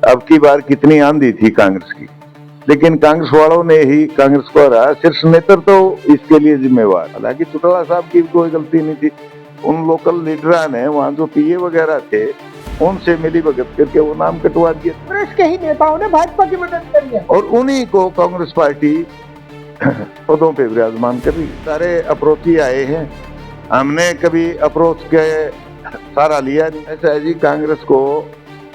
अब की बार कितनी आंधी थी कांग्रेस की, लेकिन कांग्रेस वालों ने ही कांग्रेस को हराया। शीर्ष नेतृत्व तो इसके लिए जिम्मेवार, हालांकि चौटाला साहब की कोई गलती नहीं थी। उन लोकल लीडर ने वहां जो पीए वगैरह थे उनसे मिली भगत करके वो नाम कटवा दिया। कांग्रेस के ही नेताओं ने भाजपा की मदद करी है और उन्हीं को कांग्रेस पार्टी पदों पे विराजमान कर रही। सारे अप्रोची आए हैं, हमने कभी अप्रोच के सारा लिया नहीं। ऐसा है जी,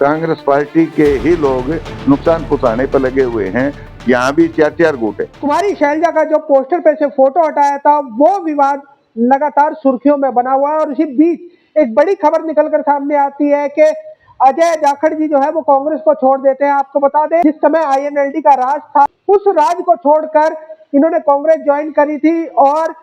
कांग्रेस पार्टी के ही लोग नुकसान पहुंचाने पर लगे हुए हैं। यहाँ भी 4-4 गुट है। कुमारी शैलजा का जो पोस्टर पे से फोटो हटाया था वो विवाद लगातार सुर्खियों में बना हुआ है और इसी बीच एक बड़ी खबर निकलकर सामने आती है कि अजय जाखड़ जी जो है वो कांग्रेस को छोड़ देते हैं। आपको बता दें जिस समय आईएनएलडी का राज था उस राज को छोड़कर इन्होंने कांग्रेस ज्वाइन करी थी और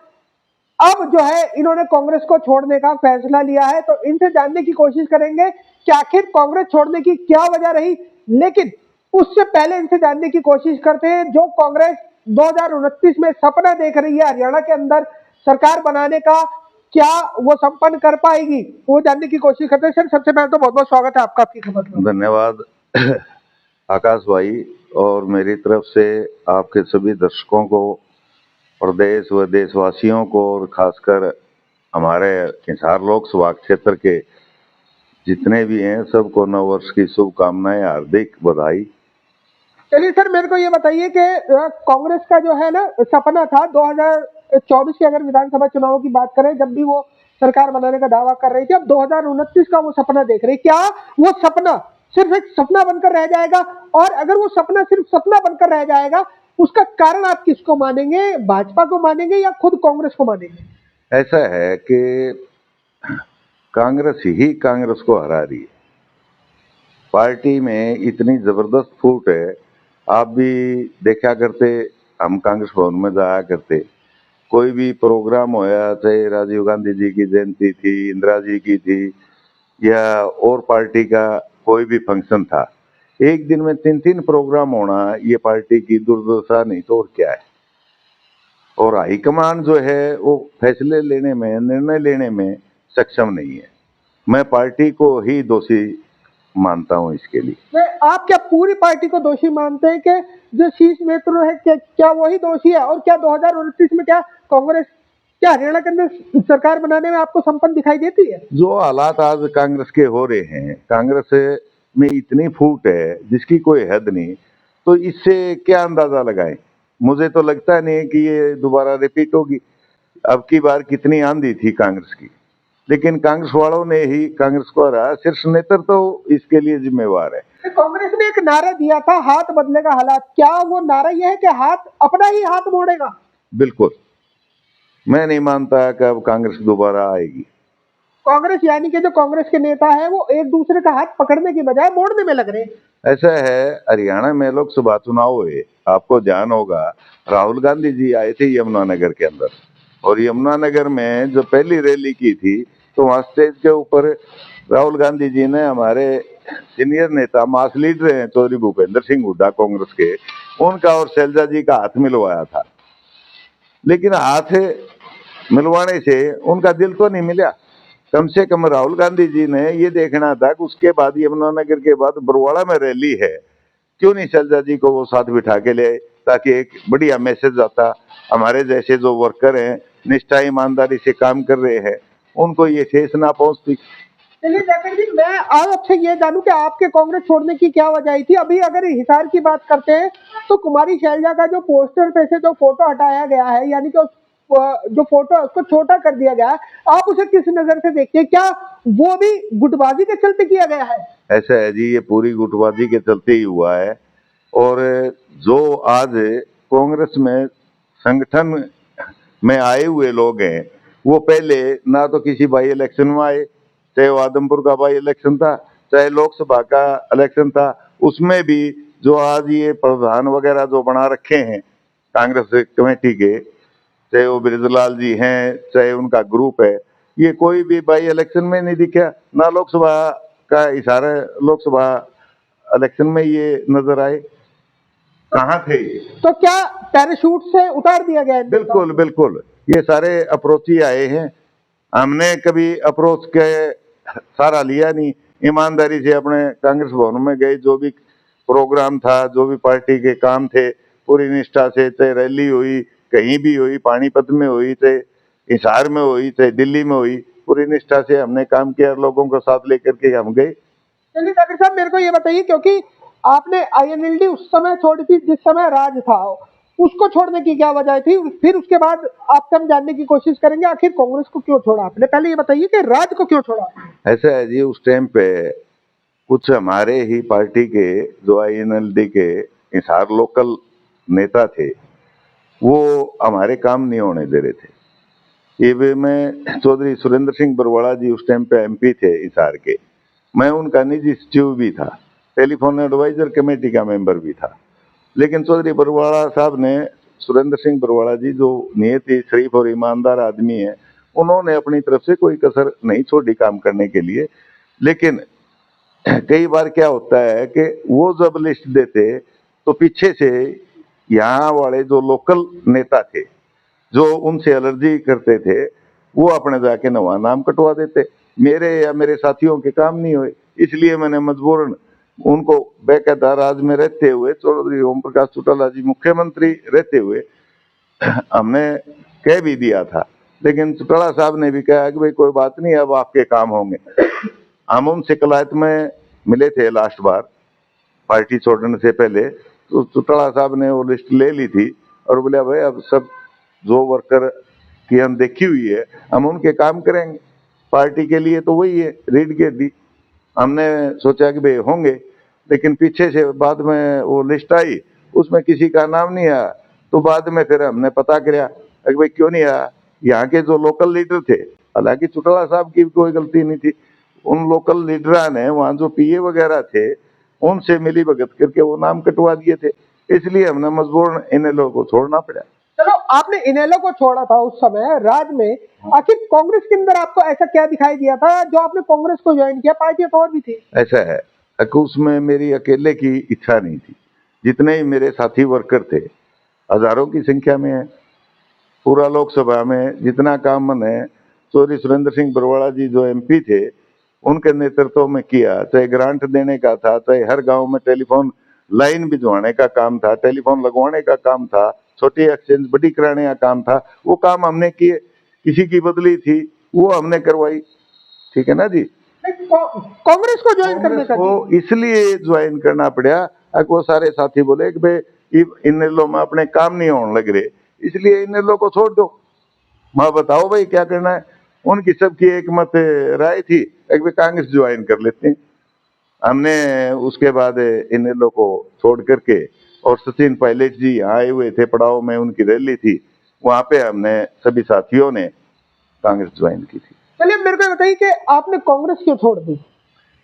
अब जो है इन्होंने कांग्रेस को छोड़ने का फैसला लिया है। तो इनसे जानने की कोशिश करेंगे कि आखिर कांग्रेस छोड़ने की क्या वजह रही, लेकिन उससे पहले इनसे जानने की कोशिश करते हैं जो कांग्रेस 2029 में सपना देख रही है हरियाणा के अंदर सरकार बनाने का, क्या वो संपन्न कर पाएगी, वो जानने की कोशिश करते हैं। सर सबसे पहले तो बहुत बहुत स्वागत है आपका आपकी खबर में। धन्यवाद आकाश भाई, और मेरी तरफ से आपके सभी दर्शकों को और देश व देशवासियों को और खासकर हमारे हिसार लोकसभा क्षेत्र के जितने भी हैं सबको नव वर्ष की शुभकामनाएं, हार्दिक बधाई। चलिए सर मेरे को ये बताइए कि कांग्रेस का जो है ना सपना था 2024 के अगर विधानसभा चुनाव की बात करें जब भी वो सरकार बनाने का दावा कर रही थी, अब 2029 का वो सपना देख रही, क्या वो सपना सिर्फ एक सपना बनकर रह जाएगा? और अगर वो सपना सिर्फ सपना बनकर रह जाएगा उसका कारण आप किसको मानेंगे, भाजपा को मानेंगे या खुद कांग्रेस को मानेंगे? ऐसा है कि कांग्रेस ही कांग्रेस को हरा रही है। पार्टी में इतनी जबरदस्त फूट है, आप भी देखा करते, हम कांग्रेस भवन में जाया करते, कोई भी प्रोग्राम होया, चाहे राजीव गांधी जी की जयंती थी, इंदिरा जी की थी, या और पार्टी का कोई भी फंक्शन था, एक दिन में 3-3 प्रोग्राम होना ये पार्टी की दुर्दशा नहीं तो और क्या है। और हाईकमान जो है वो फैसले लेने में, निर्णय लेने में सक्षम नहीं है। मैं पार्टी को ही दोषी मानता हूं इसके लिए। आप क्या पूरी पार्टी को दोषी मानते हैं कि जो शीर्ष नेतृत्व है क्या वही दोषी है? और क्या 2029 में क्या कांग्रेस क्या हरियाणा के अंदर सरकार बनाने में आपको संपन्न दिखाई देती है? जो हालात आज कांग्रेस के हो रहे हैं, कांग्रेस में इतनी फूट है जिसकी कोई हद नहीं, तो इससे क्या अंदाजा लगाएं। मुझे तो लगता नहीं कि ये दोबारा रिपीट होगी। अब की बार कितनी आंधी थी कांग्रेस की, लेकिन कांग्रेस वालों ने ही कांग्रेस को हराया। शीर्ष नेतृत्व तो इसके लिए जिम्मेवार है। कांग्रेस ने एक नारा दिया था हाथ बदलेगा हालात, क्या वो नारा ये है कि हाथ अपना ही हाथ मोड़ेगा? बिल्कुल, मैं नहीं मानता कि अब कांग्रेस दोबारा आएगी। कांग्रेस यानी कि जो कांग्रेस के नेता है वो एक दूसरे का हाथ पकड़ने की बजाय मोड़ने में लग रहे हैं। ऐसा है, हरियाणा में लोकसभा चुनाव हुए, आपको ध्यान होगा, राहुल गांधी जी आए थे यमुनानगर के अंदर, और यमुनानगर में जो पहली रैली की थी तो वहां स्टेज के ऊपर राहुल गांधी जी ने हमारे सीनियर नेता, मास लीडर हैं चौधरी भूपेंद्र सिंह हुड्डा कांग्रेस के, उनका और शैलजा जी का हाथ मिलवाया था। लेकिन हाथ मिलवाने से उनका दिल तो नहीं मिला। कम से कम राहुल गांधी जी ने ये देखना था कि उसके बाद यमुनानगर के बाद बरवाड़ा में रैली है, क्यों नहीं शैलजा जी को वो साथ बिठा के ले, ताकि एक बढ़िया मैसेज आता। हमारे जैसे जो वर्कर हैं, निष्ठा ईमानदारी से काम कर रहे हैं, उनको ये ठेस ना पहुंचती। चलिए जाखड़ जी मैं आज आपसे ये जानूं कि आपके कांग्रेस छोड़ने की क्या वजह आई थी। अभी अगर हिसार की बात करते हैं तो कुमारी शैलजा का जो पोस्टर पे से जो फोटो हटाया गया है यानी कि जो फोटो है उसको छोटा कर दिया गया है, आप उसे किस नजर से देखते हैं? क्या वो भी गुटबाजी के चलते किया गया है? ऐसा है जी, ये पूरी गुटबाजी के चलते ही हुआ है। और जो आज कांग्रेस में संगठन में आए हुए लोग हैं, वो पहले ना तो किसी बाई इलेक्शन में आए, चाहे वो आदमपुर का बाई इलेक्शन था, चाहे लोकसभा का इलेक्शन था, उसमें भी जो आज ये प्रधान वगैरह जो बना रखे हैं कांग्रेस कमेटी के, चाहे वो बृजलाल जी हैं, चाहे उनका ग्रुप है, ये कोई भी बाई इलेक्शन में नहीं दिखा, ना लोकसभा का इशारा लोकसभा इलेक्शन में ये नजर आए। कहाँ थे? तो क्या पैराशूट से उतार दिया गया है? बिल्कुल बिल्कुल, ये सारे अप्रोची आए हैं, हमने कभी अप्रोच के सारा लिया नहीं। ईमानदारी से अपने कांग्रेस भवन में गए, जो भी प्रोग्राम था, जो भी पार्टी के काम थे, पूरी निष्ठा से, चाहे रैली हुई, कहीं भी हुई, पानीपत में हुई, चाहे हिसार में हुई, चाहे दिल्ली में हुई, पूरी निष्ठा से हमने काम किया, लोगों को साथ लेकर के हम गए। चलिए डॉक्टर साहब, मेरे को ये बताइए, क्योंकि आपने आईएनएलडी उस समय छोड़ी थी जिस समय राज था, उसको छोड़ने की क्या वजह थी? फिर उसके बाद आपसे हम जानने की कोशिश करेंगे आखिर कांग्रेस को क्यों छोड़ा आपने। पहले ये बताइए कि राज को क्यों छोड़ा? ऐसा है जी, उस टाइम पे कुछ हमारे ही पार्टी के जो आईएनएलडी के हिसार लोकल नेता थे, वो हमारे काम नहीं होने दे रहे थे। ये भी मैं चौधरी सुरेंद्र सिंह बरवाड़ा जी उस टाइम पे एमपी थे हिसार के, मैं उनका निजी सचिव भी था, टेलीफोन एडवाइजर कमेटी का मेंबर भी था। लेकिन चौधरी बरवाड़ा साहब ने, सुरेंद्र सिंह बरवाड़ा जी जो नियत ही शरीफ और ईमानदार आदमी है, उन्होंने अपनी तरफ से कोई कसर नहीं छोड़ी काम करने के लिए। लेकिन कई बार क्या होता है कि वो जब लिस्ट देते तो पीछे से यहाँ वाले जो लोकल नेता थे, जो उनसे एलर्जी करते थे, वो अपने जाके नवा नाम कटवा देते। मेरे या मेरे साथियों के काम नहीं हुए, इसलिए मैंने मजबूरन उनको बेकायदा राज में रहते हुए, चौधरी ओम प्रकाश चौटाला जी मुख्यमंत्री रहते हुए हमने कह भी दिया था। लेकिन चौटाला साहब ने भी कहा कि भाई कोई बात नहीं, अब आपके काम होंगे। हम उनसे कलायत में मिले थे लास्ट बार पार्टी छोड़ने से पहले, तो चौटाला साहब ने वो लिस्ट ले ली थी और बोले भाई अब सब जो वर्कर की हम देखी हुई है, हम उनके काम करेंगे, पार्टी के लिए तो वही है, रीढ़ की हड्डी। हमने सोचा कि भाई होंगे, लेकिन पीछे से बाद में वो लिस्ट आई, उसमें किसी का नाम नहीं आया। तो बाद में फिर हमने पता किया कि भाई क्यों नहीं आया। यहाँ के जो लोकल लीडर थे, हालांकि चौटाला साहब की कोई गलती नहीं थी, उन लोकल लीडरा ने, वहाँ जो पीए वगैरह थे, उनसे मिली भगत करके वो नाम कटवा दिए थे। इसलिए हमने मजबूरन इन लोगों को छोड़ना पड़ा। चलो, आपने इनेलो को छोड़ा था उस समय राज में, आखिर कांग्रेस के अंदर आपको ऐसा क्या दिखाई दिया था जो आपने कांग्रेस को ज्वाइन किया? पार्टी तो और भी थी। ऐसा है कि उसमें मेरी अकेले की इच्छा नहीं थी, जितने ही मेरे साथी वर्कर थे, हजारों की संख्या में है। पूरा लोकसभा में जितना काम मैंने चौधरी सुरेंद्र सिंह बरवाड़ा जी जो एमपी थे, उनके नेतृत्व में किया, चाहे ग्रांट देने का था, चाहे हर गांव में टेलीफोन लाइन भिजवाने का काम था, टेलीफोन लगवाने का काम था, छोटी एक्सचेंज बड़ी कराने का काम था, वो काम हमने किए। किसी की बदली थी, वो हमने करवाई। ठीक है ना जी। कांग्रेस को ज्वाइन करने का वो इसलिए ज्वाइन करना पड़ा, वो सारे साथी बोले कि भाई इन लोग में अपने काम नहीं होने लग रहे, इसलिए इन लोग को छोड़ दो, मैं बताओ भाई क्या करना है। उनकी सबकी एक मत राय थी कि कांग्रेस ज्वाइन कर लेते हैं। हमने उसके बाद इन लोग को छोड़ करके, और सचिन पायलट जी यहाँ आए हुए थे, पड़ाव में उनकी रैली थी, वहां पे हमने सभी साथियों ने कांग्रेस ज्वाइन की थी। चलिए, मेरे को बताइए कि आपने कांग्रेस क्यों छोड़ दी?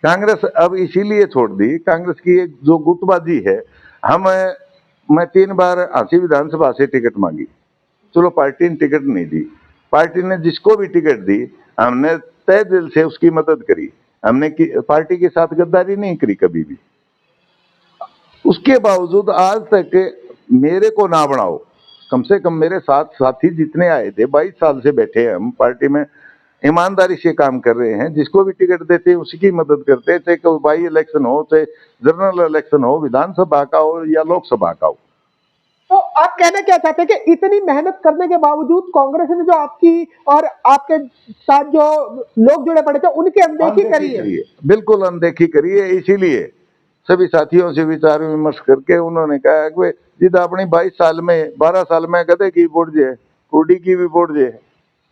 कांग्रेस अब इसीलिए छोड़ दी, कांग्रेस की एक जो गुटबाजी है। मैं 3 बार हांसी विधानसभा से टिकट मांगी, चलो पार्टी ने टिकट नहीं दी। पार्टी ने जिसको भी टिकट दी, हमने तय दिल से उसकी मदद करी। हमने पार्टी के साथ गद्दारी नहीं करी कभी भी। उसके बावजूद आज तक मेरे को ना बनाओ, कम से कम मेरे साथ साथी जितने आए थे, 22 साल से बैठे हैं हम पार्टी में, ईमानदारी से काम कर रहे हैं। जिसको भी टिकट देते हैं उसी की मदद करते हैं, चाहे कोई बाई इलेक्शन हो, चाहे जनरल इलेक्शन हो, विधानसभा का हो या लोकसभा का हो। तो आप कहना क्या चाहते हैं कि इतनी मेहनत करने के बावजूद कांग्रेस ने जो आपकी और आपके साथ जो लोग जुड़े पड़े थे उनकी अनदेखी करी है? बिल्कुल अनदेखी करी है। इसीलिए सभी साथियों से विचार विमर्श करके उन्होंने कहा कि जिद अपनी 22 साल में 12 साल में गधे की वोट जे, कुर्डी की भी वोट जे,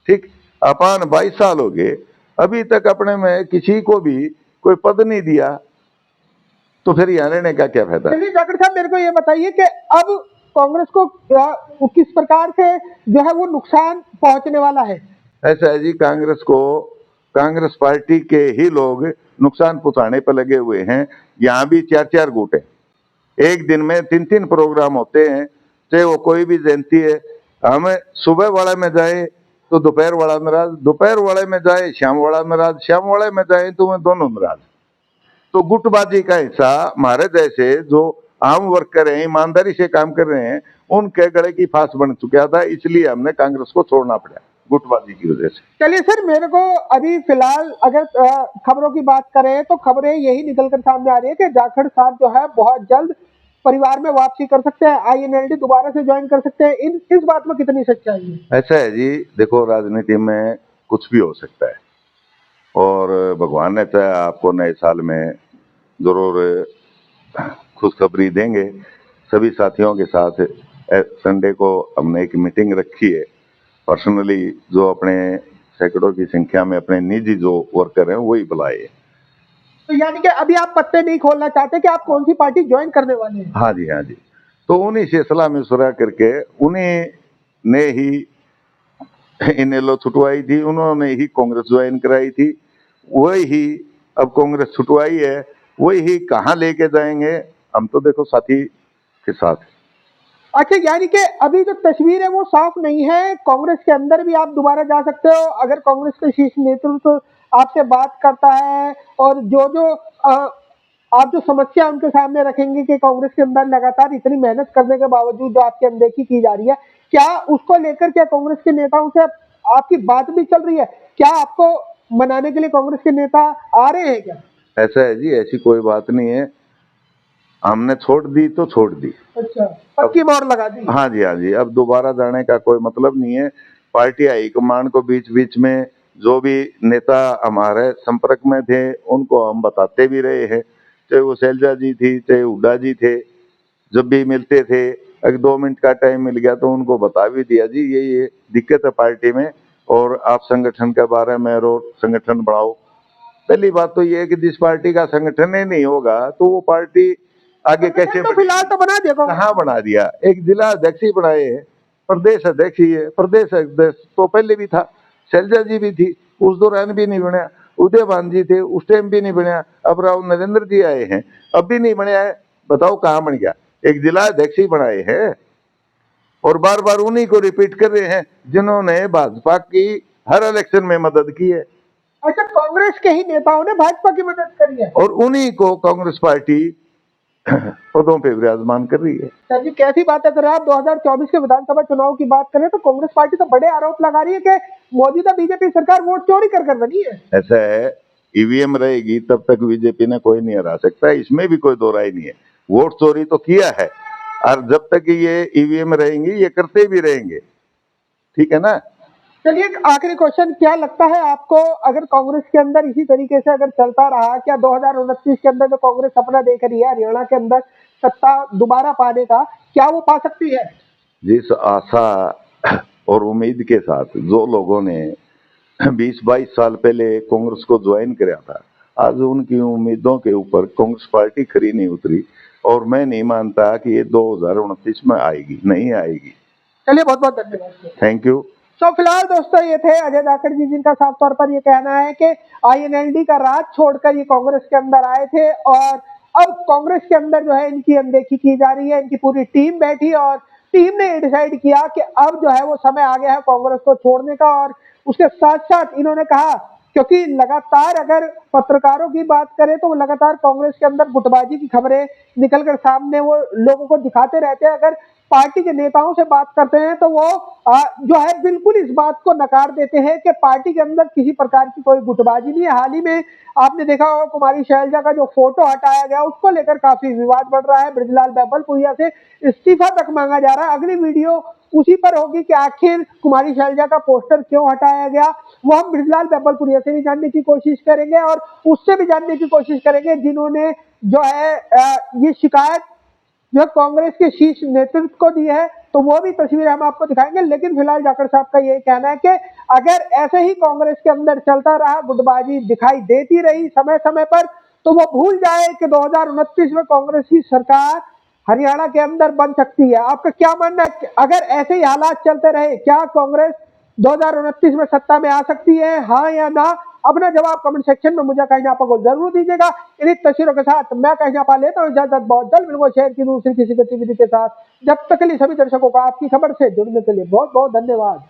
ठीक, अपन 22 साल हो गए, अभी तक अपने में किसी को भी कोई पद नहीं दिया, तो फिर यहाँ रहने का क्या फायदा? चलिए डॉक्टर साहब, मेरे को ये बताइए कि अब कांग्रेस को किस प्रकार से जो है वो नुकसान पहुंचने वाला है? ऐसा है जी, कांग्रेस को, कांग्रेस पार्टी के ही लोग नुकसान पहुंचाने पर लगे हुए हैं। यहाँ भी 4-4 गुट है, एक दिन में 3-3 प्रोग्राम होते हैं, चाहे वो कोई भी जयंती है। हम सुबह वाले में जाए तो दोपहर वाला नाराज, दोपहर वाले में जाए शाम वाला नाराज, शाम वाले में जाए तो मैं दोनों नाराज। तो गुटबाजी का हिस्सा हमारे जैसे जो आम वर्कर हैं, ईमानदारी से काम कर रहे हैं, उनके गले की फांस बन चुका था, इसलिए हमने कांग्रेस को छोड़ना पड़ा। गुटबाजी की वजह से। चलिए सर, मेरे को अभी फिलहाल अगर खबरों की बात करें तो खबरें यही निकल कर सामने आ रही है कि जाखड़ साहब जो है बहुत जल्द परिवार में वापसी कर सकते हैं, INLD दोबारा से ज्वाइन कर सकते हैं। इस बात में कितनी सच्चाई है? ऐसा है जी, देखो राजनीति में कुछ भी हो सकता है और भगवान ने चाहे आपको नए साल में जरूर खुशखबरी देंगे। सभी साथियों के साथ संडे को हमने एक मीटिंग रखी है पर्सनली, जो अपने सैकड़ों की संख्या में अपने निजी जो वर्कर हैं वही बुलाए। तो यानी कि अभी आप पत्ते नहीं खोलना चाहते कि आप कौन सी पार्टी ज्वाइन करने वाले हैं? हाँ जी, हाँ जी। तो उन्हीं से सलाह मशवरा करके उन्हीं ने ही इनेलो छुटवाई थी, उन्होंने ही कांग्रेस ज्वाइन कराई थी, वही ही अब कांग्रेस छुटवाई है, वही ही कहाँ लेके जाएंगे। हम तो देखो साथी के साथ। अच्छा, यानी कि अभी जो तस्वीर है वो साफ नहीं है। कांग्रेस के अंदर भी आप दोबारा जा सकते हो अगर कांग्रेस के शीर्ष नेतृत्व आपसे बात करता है, और जो जो आप जो समस्या उनके सामने रखेंगे कि कांग्रेस के अंदर लगातार इतनी मेहनत करने के बावजूद जो आपकी अनदेखी की जा रही है, क्या उसको लेकर क्या कांग्रेस के नेताओं से आपकी बात भी चल रही है? क्या आपको मनाने के लिए कांग्रेस के नेता आ रहे हैं क्या? ऐसा है जी, ऐसी कोई बात नहीं है, हमने छोड़ दी तो छोड़ दी। अच्छा, पक्की मोहर लगा दी। हाँ जी, हाँ जी, अब दोबारा जाने का कोई मतलब नहीं है। पार्टी हाईकमान को बीच बीच में जो भी नेता हमारे संपर्क में थे उनको हम बताते भी रहे हैं, चाहे वो शैलजा जी थी, चाहे हुड्डा जी थे, जब भी मिलते थे अगर 2 मिनट का टाइम मिल गया तो उनको बता भी दिया जी ये दिक्कत है पार्टी में, और आप संगठन के बारे में और संगठन बढ़ाओ। पहली बात तो ये है कि जिस पार्टी का संगठन ही नहीं होगा तो वो पार्टी आगे कैसे तो फिलहाल तो बना देखो। कहाँ बना दिया, एक जिला अध्यक्ष ही बनाए हैं, प्रदेश अध्यक्ष ही है, प्रदेश अध्यक्ष तो पहले भी था, शैलजा जी भी थी उस दौरान भी नहीं बनया, उदयभान जी थे उस टाइम भी नहीं बनया, अब राव नरेंद्र जी आए हैं अब भी नहीं बनया है, बताओ कहाँ बन गया। एक जिला अध्यक्ष ही बनाए हैं और बार बार उन्हीं को रिपीट कर रहे हैं जिन्होंने भाजपा की हर इलेक्शन में मदद की है। अच्छा, कांग्रेस के ही नेताओं ने भाजपा की मदद करी है और उन्हीं को कांग्रेस पार्टी पदों पे विराजमान कर रही है। सर जी, कैसी बातें कर रहे हैं आप? 2024 के विधानसभा चुनाव की बात करें तो कांग्रेस पार्टी तो बड़े आरोप लगा रही है कि मौजूदा बीजेपी सरकार वोट चोरी कर कर बनी है। ऐसा है, ईवीएम रहेगी तब तक बीजेपी ने कोई नहीं हरा सकता, इसमें भी कोई दो राय नहीं है। वोट चोरी तो किया है और जब तक ये ईवीएम रहेंगी ये करते भी रहेंगे, ठीक है ना। चलिए, एक आखिरी क्वेश्चन, क्या लगता है आपको अगर कांग्रेस के अंदर इसी तरीके से अगर चलता रहा, क्या 2029 के अंदर जो कांग्रेस सपना देख रही है हरियाणा के अंदर सत्ता दोबारा पाने का, क्या वो पा सकती है? जिस आशा और उम्मीद के साथ जो लोगों ने 20-22 साल पहले कांग्रेस को ज्वाइन किया था, आज उनकी उम्मीदों के ऊपर कांग्रेस पार्टी खरी नहीं उतरी और मैं नहीं मानता कि ये 2029 में आएगी, नहीं आएगी। चलिए, बहुत बहुत धन्यवाद। Thank you. तो फिलहाल दोस्तों ये थे अजय जाखड़ जी, जिनका साफ तौर पर ये कहना है कि INLD का राज छोड़कर ये कांग्रेस के अंदर आए थे और अब कांग्रेस के अंदर जो है इनकी अनदेखी की जा रही है। इनकी पूरी टीम बैठी और टीम ने डिसाइड किया कि अब जो है वो समय आ गया है कांग्रेस को छोड़ने का। और उसके साथ साथ इन्होंने कहा, क्योंकि लगातार अगर पत्रकारों की बात करें तो लगातार कांग्रेस के अंदर गुटबाजी की खबरें निकलकर सामने वो लोगों को दिखाते रहते हैं। अगर पार्टी के नेताओं से बात करते हैं तो वो जो है बिल्कुल इस बात को नकार देते हैं कि पार्टी के अंदर किसी प्रकार की कोई गुटबाजी नहीं है। हाल ही में आपने देखा होगा कुमारी शैलजा का जो फोटो हटाया गया उसको लेकर काफी विवाद बढ़ रहा है। बृजलाल बैबलपुरिया से इस्तीफा तक मांगा जा रहा है। अगली वीडियो उसी पर होगी कि आखिर कुमारी शैलजा का पोस्टर क्यों हटाया गया, वो हम बृजलाल बैबलपुरिया से भी जानने की कोशिश करेंगे और उससे भी जानने की कोशिश करेंगे जिन्होंने जो है ये शिकायत जो कांग्रेस के शीर्ष नेतृत्व को दी है। तो वो भी तस्वीर हम आपको दिखाएंगे। लेकिन फिलहाल जाखड़ साहब का ये कहना है कि अगर ऐसे ही कांग्रेस के अंदर चलता रहा, गुटबाजी दिखाई देती रही समय समय पर, तो वो भूल जाए कि 2029 में कांग्रेस की सरकार हरियाणा के अंदर बन सकती है। आपका क्या मानना है, अगर ऐसे ही हालात चलते रहे क्या कांग्रेस 2029 में सत्ता में आ सकती है, हाँ या ना? अपना जवाब कमेंट सेक्शन में मुझे कहीं को जरूर दीजिएगा। इन्हीं तस्वीरों के साथ मैं कहीं पा लेता हूँ इजाजत। बहुत जल्द मिलूंगा शहर की दूसरी किसी गतिविधि के साथ। जब तक के लिए सभी दर्शकों का आपकी खबर से जुड़ने के लिए बहुत बहुत धन्यवाद।